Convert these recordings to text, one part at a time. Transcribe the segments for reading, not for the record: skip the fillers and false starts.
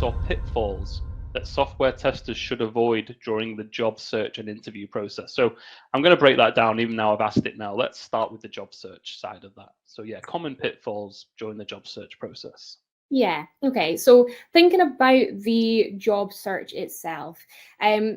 myths or pitfalls that software testers should avoid during the job search and interview process. So I'm going to break that down, even now I've asked it now. Let's start with the job search side of that. So yeah, common pitfalls during the job search process. Yeah, okay. So thinking about the job search itself.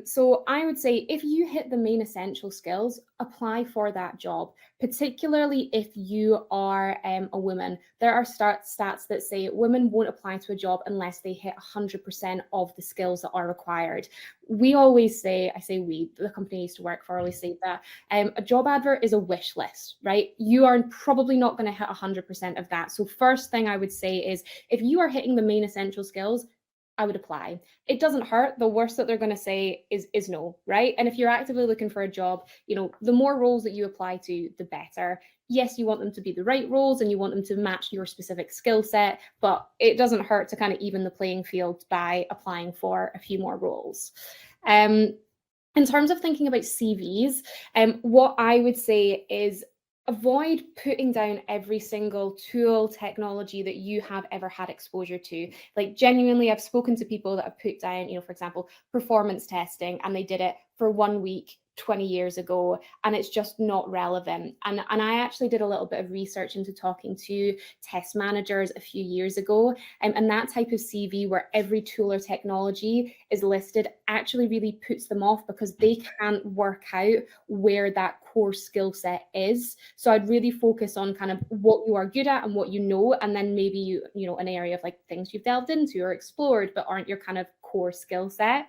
So I would say if you hit the main essential skills, apply for that job, particularly if you are a woman. There are stats that say women won't apply to a job unless they hit 100% of the skills that are required. We always say, I say we, the company I used to work for always say that a job advert is a wish list, right? You are probably not going to hit 100% of that. So first thing I would say is if you are hitting the main essential skills, I would apply. It doesn't hurt. The worst that they're going to say is no, right? And if you're actively looking for a job, the more roles that you apply to, the better. Yes, you want them to be the right roles and you want them to match your specific skill set, but it doesn't hurt to kind of even the playing field by applying for a few more roles. In terms of thinking about CVs, what I would say is avoid putting down every single tool, technology that you have ever had exposure to. Like genuinely, I've spoken to people that have put down, for example, performance testing, and they did it for 1 week 20 years ago, and it's just not relevant. And I actually did a little bit of research into talking to test managers a few years ago, and that type of CV where every tool or technology is listed actually really puts them off because they can't work out where that core skill set is. So I'd really focus on kind of what you are good at and what you know, and then maybe an area of like things you've delved into or explored but aren't your kind of core skill set.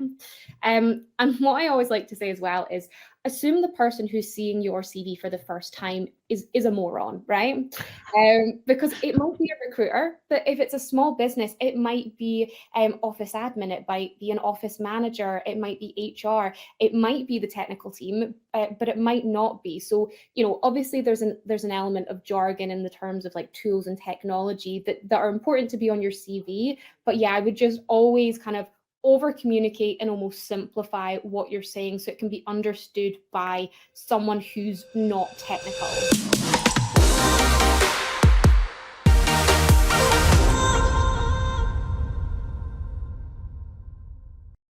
And what I always like to say as well is assume the person who's seeing your CV for the first time is a moron, right? Because it might be a recruiter, but if it's a small business, it might be office admin, it might be an office manager, it might be HR, it might be the technical team, but it might not be. So, obviously there's an element of jargon in the terms of like tools and technology that are important to be on your CV. But yeah, I would just always kind of over communicate and almost simplify what you're saying so it can be understood by someone who's not technical.